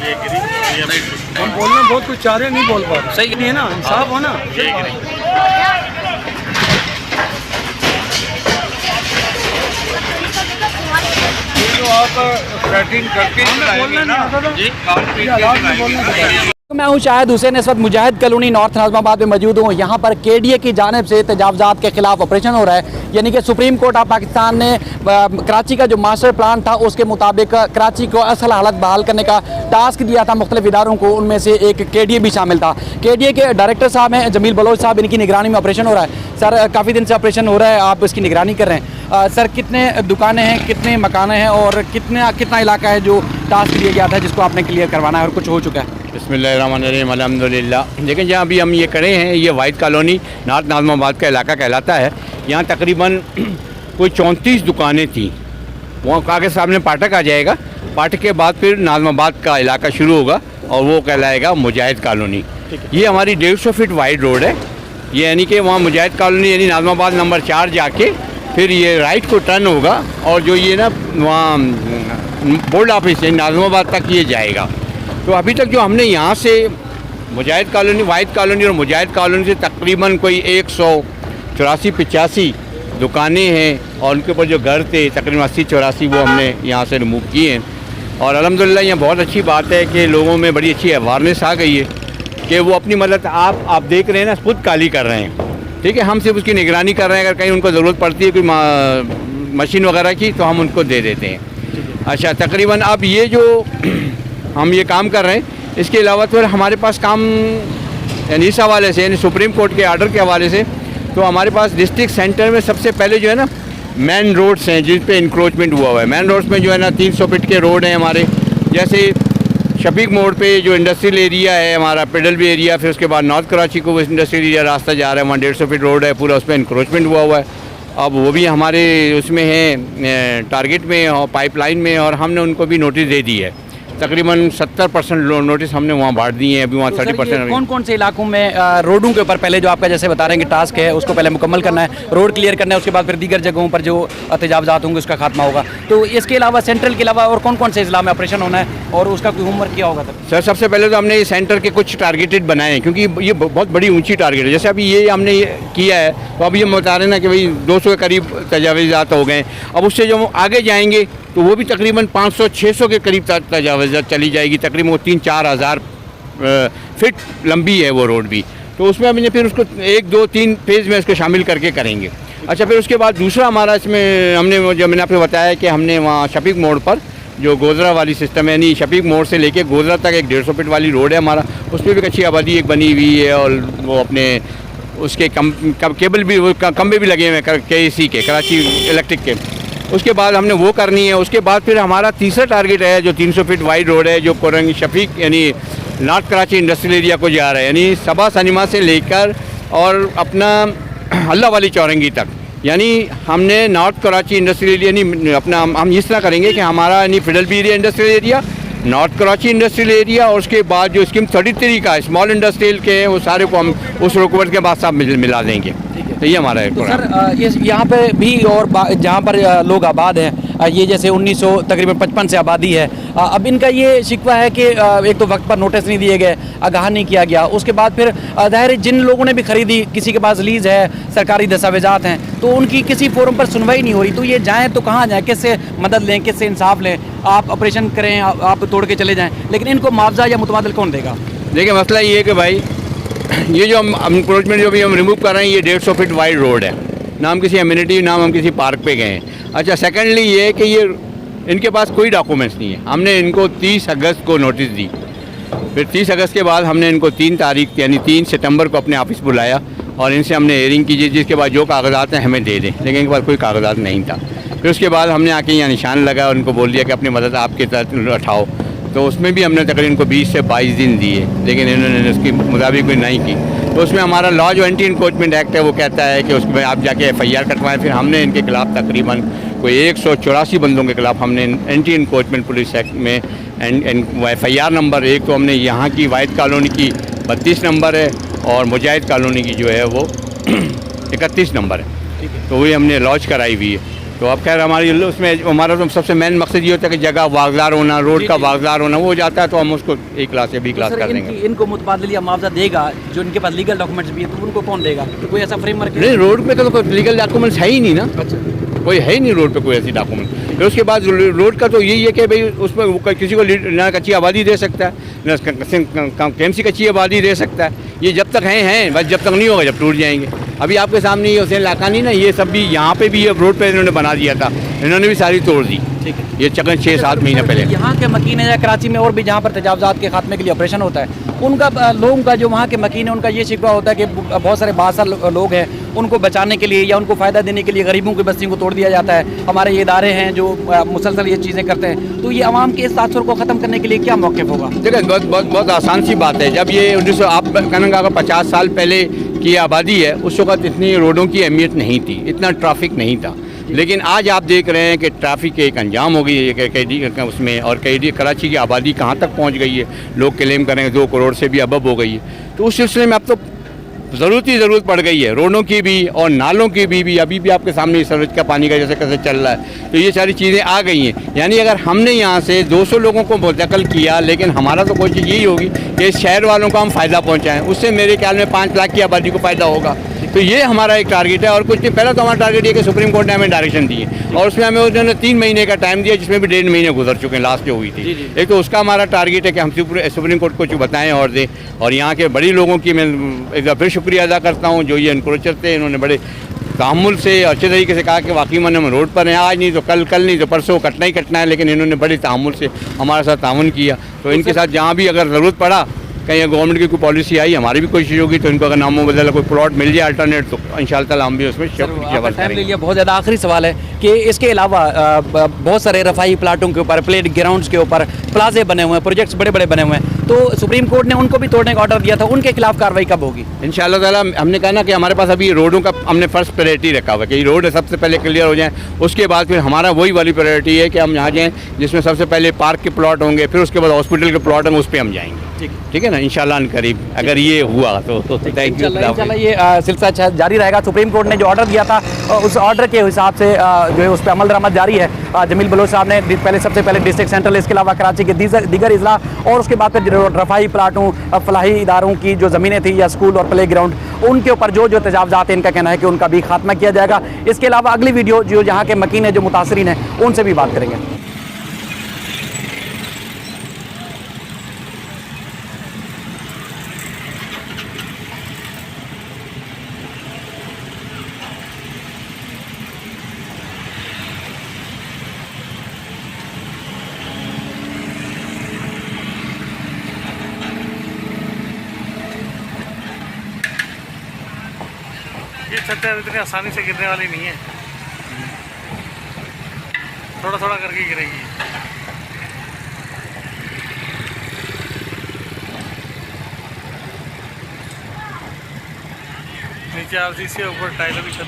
हम बोलना बहुत कुछ चाह रहे हैं, नहीं बोल पा रहे। सही नहीं है ना, इंसाफ हो ना। जो आप थ्रेटिंग करके बोलना नहीं। मैं हूँ शाहिद हुसैन, इस वक्त मुजाहिद कॉलोनी नॉर्थ नाज़िमाबाद में मौजूद हूँ। यहाँ पर केडीए की जानिब से तजावज़ात के खिलाफ ऑपरेशन हो रहा है। यानी कि सुप्रीम कोर्ट ऑफ पाकिस्तान ने कराची का जो मास्टर प्लान था उसके मुताबिक कराची को असल हालत बहाल करने का टास्क दिया था मुख्तलिफ इदारों को, उनमें से एक केडीए भी शामिल था। केडीए के डायरेक्टर साहब हैं जमील बलोच साहब, इनकी निगरानी में ऑपरेशन हो रहा है। सर, काफ़ी दिन से ऑपरेशन हो रहा है, आप इसकी निगरानी कर रहे हैं। सर, कितने दुकानें हैं, कितने मकान हैं और कितना इलाका है जो टास्क दिया गया था जिसको आपने क्लियर करवाना है और कुछ हो चुका है? बिस्मिल्लाहिर्रहमानिर्रहीम, अल्हम्दुलिल्लाह। लेकिन जहाँ अभी हम ये खड़े हैं, ये वाइट कॉलोनी नॉर्थ नाज़िमाबाद का इलाका कहलाता है। यहाँ तकरीबन कोई 34 दुकानें थीं। वहाँ आगे सामने फाटक आ जाएगा, फाटक के बाद फिर नाज़िमाबाद का इलाका शुरू होगा और वो कहलाएगा मुजाहिद कॉलोनी। ये हमारी 150 फीट वाइड रोड है। ये यानी कि वहाँ मुजाहिद कॉलोनी यानी नाज़िमाबाद नंबर 4 जाके फिर ये राइट को टर्न होगा और जो ये ना वहाँ बोर्ड ऑफिस है नाज़िमाबाद तक ये जाएगा। तो अभी तक जो हमने यहाँ से मुजाहिद कॉलोनी, वाइट कॉलोनी और मुजाहिद कॉलोनी से तकरीबन कोई 184-85 दुकानें हैं और उनके ऊपर जो घर थे तकरीबन 80-84 वो हमने यहाँ से रिमूव किए हैं। और अल्हम्दुलिल्लाह यहाँ बहुत अच्छी बात है कि लोगों में बड़ी अच्छी अवेयरनेस आ गई है कि वो अपनी मदद आप देख रहे हैं ना, खुद काली कर रहे हैं। ठीक है, हम सिर्फ उसकी निगरानी कर रहे हैं। अगर कहीं उनको ज़रूरत पड़ती है कोई मशीन वगैरह की तो हम उनको दे देते हैं। अच्छा, तकरीबन अब ये जो हम ये काम कर रहे हैं, इसके अलावा तो हमारे पास काम यानी इस हवाले से यानी सुप्रीम कोर्ट के आर्डर के हवाले से तो हमारे पास डिस्ट्रिक्ट सेंटर में सबसे पहले जो है ना मेन रोड्स हैं जिन पे इंक्रोचमेंट हुआ हुआ है। मेन रोड्स में जो है ना 300 फीट के रोड हैं हमारे, जैसे शफीक मोड़ पे जो इंडस्ट्रियल एरिया है हमारा, पेडलवी एरिया, फिर उसके बाद नॉर्थ कराची को वो इंडस्ट्रियल एरिया रास्ता जा रहा है, वहाँ 150 फीट रोड है पूरा, उस पर इंक्रोचमेंट हुआ हुआ है। अब वो भी हमारे उसमें है टारगेट में और पाइपलाइन में, और हमने उनको भी नोटिस दे दी है। तकरीबन 70% नोटिस हमने वहाँ बांट दिए हैं। अभी वहाँ 30% कौन कौन से इलाकों में रोडों के ऊपर पहले जो आपका जैसे बता रहे हैं कि टास्क है उसको पहले मुकम्मल करना है, रोड क्लियर करना है, उसके बाद फिर दीगर जगहों पर जो तजावज़ात होंगे उसका खात्मा होगा। तो इसके अलावा सेंट्रल के अलावा और कौन कौन से इज़ला में ऑपरेशन होना है और उसका कोई होमवर्क किया होगा? सर, सबसे पहले तो हमने ये सेंटर के कुछ टारगेटेड बनाए हैं क्योंकि ये बहुत बड़ी ऊंची टारगेट है। जैसे अभी ये हमने किया है तो अभी हम बता रहे हैं ना कि भाई 200 के करीब तजावीज़ात हो गए। अब उससे जो आगे जाएंगे तो वो भी तकरीबन 500-600 के करीब तजावीज़ात चली जाएगी। तकरीबन वो 3-4 हज़ार फिट लंबी है वो रोड भी। तो उसमें हमने फिर उसको 1-2-3 फेज़ में इसको शामिल करके करेंगे। अच्छा, फिर उसके बाद दूसरा हमारा इसमें हमने जो मैंने आपको बताया कि हमने वहाँ शफीक मोड़ पर जो गोजरा वाली सिस्टम है, यानी शफीक मोड़ से लेके गोजरा तक एक 150 फीट वाली रोड है हमारा, उस पर भी एक अच्छी आबादी एक बनी हुई है और वो अपने उसके केबल भी खंभे भी लगे हुए हैं KEC के, कराची इलेक्ट्रिक के। उसके बाद हमने वो करनी है। उसके बाद फिर हमारा तीसरा टारगेट है जो 300 फीट वाइड रोड है जो कोरंग शफीक यानी नॉर्थ कराची इंडस्ट्रियल एरिया को जा रहा है, यानी सबा सनीमा से लेकर और अपना अल्लाह वाली चौरंगी तक। यानी हमने नॉर्थ कराची इंडस्ट्रियल एरिया यानी अपना हम इस तरह करेंगे कि हमारा यानी फिडलबी area industrial area, north Karachi industrial area और उसके बाद जो स्कीम 33 का स्मॉल इंडस्ट्रियल के हैं वो सारे को हम उस रोकवर के बाद सब मिला देंगे। तो ये हमारा है। तो सर, यहाँ पे भी और जहाँ पर लोग आबाद हैं, ये जैसे 1955 से आबादी है, अब इनका ये शिकवा है कि एक तो वक्त पर नोटिस नहीं दिए गए, आगाह नहीं किया गया। उसके बाद फिर ज़ाहिर जिन लोगों ने भी ख़रीदी, किसी के पास लीज़ है, सरकारी दस्तावेज़ात हैं, तो उनकी किसी फोरम पर सुनवाई नहीं हो रही। तो ये जाएँ तो कहाँ जाएँ, किससे मदद लें, किससे इंसाफ लें? आप ऑपरेशन करें, आप तोड़ के चले जाएँ, लेकिन इनको मुआवजा या मुतबादल कौन देगा? देखिए, मसला ये है कि भाई ये जो हम इंक्रोचमेंट जो भी हम रिमूव कर रहे हैं ये 150 फीट वाइड रोड है, ना हम किसी एमिनिटी ना हम किसी पार्क पे गए हैं। अच्छा, सेकेंडली ये है कि ये इनके पास कोई डॉक्यूमेंट्स नहीं है। हमने इनको 30 अगस्त को नोटिस दी, फिर 30 अगस्त के बाद हमने इनको 3 तारीख यानी 3 सितंबर को अपने ऑफिस बुलाया और इनसे हमने हेयरिंग की जिसके बाद जो कागजात हैं हमें दे दें, लेकिन इनके पास कोई कागजात नहीं था। फिर उसके बाद हमने आके यहाँ निशान लगा और उनको बोल दिया कि अपनी मदद आपके तहत उठाओ। तो उसमें भी हमने तकरीबन इनको 20 से 22 दिन दिए, लेकिन इन्होंने उसकी मुताबिक भी नहीं की। तो उसमें हमारा लॉ जो एंटी इंक्रोचमेंट एक्ट है वो कहता है कि उसमें आप जाके FIR कटवाएं। फिर हमने इनके खिलाफ तकरीबन कोई 184 बंदों के खिलाफ हमने एंटी इंक्रोचमेंट पुलिस एक्ट में FIR नंबर 1 तो हमने यहाँ की वाइट कॉलोनी की 32 नंबर है और मुजाहिद कॉलोनी की जो है वो 31 नंबर है। तो वही हमने लॉन्च कराई हुई है। तो अब खैर हमारी उसमें हमारा तो सबसे मेन मकसद ये होता है कि जगह वागदार होना, रोड का वागदार होना, वो हो जाता है तो हम उसको A क्लास या B क्लास कर देंगे। इनको मुतबादली मुआवजा देगा जो इनके पास लीगल डॉक्यूमेंट्स भी है, तो उनको कौन देगा? कोई ऐसा फ्रेमवर्क नहीं, रोड पे तो कोई लीगल डॉक्यूमेंट्स है ही नहीं ना, कोई है ही नहीं रोड पे कोई ऐसी डॉक्यूमेंट। फिर उसके बाद रोड का तो यही है कि भाई उसमें किसी को ना कच्ची आबादी दे सकता है, ना KMC कच्ची आबादी दे सकता है। ये जब तक हैं बस, जब तक नहीं होगा जब टूट जाएंगे। अभी आपके सामने ये हुसैन लाखानी ना, ये सब भी यहाँ पे भी ये रोड पे इन्होंने बना दिया था, इन्होंने भी सारी तोड़ दी। ठीक है, ये चकन 6-7 महीने पहले। यहाँ के मकीन है या कराची में और भी जहाँ पर तजावजात के खात्मे के लिए ऑपरेशन होता है, उनका लोगों का जो वहाँ के मकीन है उनका ये शिकवा होता है कि बहुत सारे बासर लोग हैं, उनको बचाने के लिए या उनको फ़ायदा देने के लिए गरीबों की बस्तियों को तोड़ दिया जाता है। हमारे ये इदारे हैं जो मुसलसल ये चीज़ें करते हैं, तो ये आवाम के इस तासुर को ख़त्म करने के लिए क्या मौक़िफ़ होगा? देखिए बहुत आसान सी बात है। जब ये 1900 आप कहना अगर 50 साल पहले की आबादी है, उस वक्त इतनी रोडों की अहमियत नहीं थी, इतना ट्रैफिक नहीं था। लेकिन आज आप देख रहे हैं कि ट्रैफिक एक अंजाम हो गई है उसमें, और कराची की आबादी कहाँ तक पहुँच गई है। लोग क्लेम करेंगे 2 करोड़ से भी अबव हो गई है। तो उस सिलसिले में अब तो ज़रूरत पड़ गई है रोडों की भी और नालों की भी। अभी भी आपके सामने सरोज का पानी का जैसे कैसे चल रहा है, तो ये सारी चीज़ें आ गई हैं। यानी अगर हमने यहाँ से 200 लोगों को मुंतकिल किया, लेकिन हमारा तो कोशिश यही होगी कि इस शहर वालों को हम फ़ायदा पहुँचाएँ, उससे मेरे ख्याल में 5 लाख की आबादी को फ़ायदा होगा। तो ये हमारा एक टारगेट है, और कुछ नहीं। पहला तो हमारा टारगेट ये कि सुप्रीम कोर्ट ने हमें डायरेक्शन दी है, और उसमें हमें उन्होंने 3 महीने का टाइम दिया, जिसमें भी 1.5 महीने गुजर चुके हैं लास्ट जो हुई थी। एक तो उसका हमारा टारगेट है कि हम सुप्रीम कोर्ट को कुछ बताएं और दें। और यहाँ के बड़ी लोगों की मैं एक बार फिर शुक्रिया अदा करता हूँ जो ये इनक्रोचर थे, इन्होंने बड़े तहम्मुल से अच्छे तरीके से कहा कि वाकई मन हम रोड पर हैं, आज नहीं तो कल नहीं तो परसों कटना ही कटना है। लेकिन इन्होंने बड़े तहम्मुल से हमारे साथ ताउन किया। तो इनके साथ जहाँ भी अगर ज़रूरत पड़ा, कहीं गवर्नमेंट की कोई पॉलिसी आई, हमारी भी कोशिश होगी तो इनको अगर नामों बदला कोई प्लॉट मिल जाए अल्टरनेट, तो इंशाअल्लाह ताला हम भी उसमें करेंगे। बहुत ज़्यादा आखिरी सवाल है कि इसके अलावा बहुत सारे रफाई प्लाटों के ऊपर, प्लेट ग्राउंड्स के ऊपर प्लाजे बने हुए हैं, प्रोजेक्ट्स बड़े बड़े बने हुए हैं, तो सुप्रीम कोर्ट ने उनको भी तोड़ने का ऑर्डर दिया था, उनके खिलाफ कार्रवाई कब होगी? इंशाअल्लाह ताला हमने कहा ना कि हमारे पास अभी रोडों का हमने फर्स्ट प्रायोरिटी रखा हुआ है कि रोड सबसे पहले क्लियर हो जाए। उसके बाद फिर हमारा वही वाली प्रायोरिटी है कि हम यहाँ जाएँ जिसमें सबसे पहले पार्क के प्लॉट होंगे, फिर उसके बाद हॉस्पिटल के प्लॉट होंगे, उस पर हम जाएंगे। ठीक है ना, इंशाल्लाह करीब अगर ये हुआ तो थैंक यू। इंशाल्लाह ये सिलसिला जारी रहेगा। सुप्रीम कोर्ट ने जो ऑर्डर दिया था उस ऑर्डर के हिसाब से जो है उस पर अमल दरामद जारी है। जमील बलोच साहब ने सबसे पहले डिस्ट्रिक्ट सेंट्रल, इसके अलावा कराची के दीगर इजला और उसके बाद फिर रफाई प्लाटों, फलाही इदारों की जो ज़मीनें थी या स्कूल और प्ले ग्राउंड, उनके ऊपर जो तजावजात हैं, इनका कहना है कि उनका भी खात्मा किया जाएगा। इसके अलावा अगली वीडियो जो यहाँ के मकीन है, जो मुतासरीन हैं, उनसे भी बात करेंगे। ये छतें इतनी आसानी से गिरने वाली नहीं है, थोड़ा थोड़ा करके गिरेगी। नीचे RCC ऊपर टाइलों की छत है।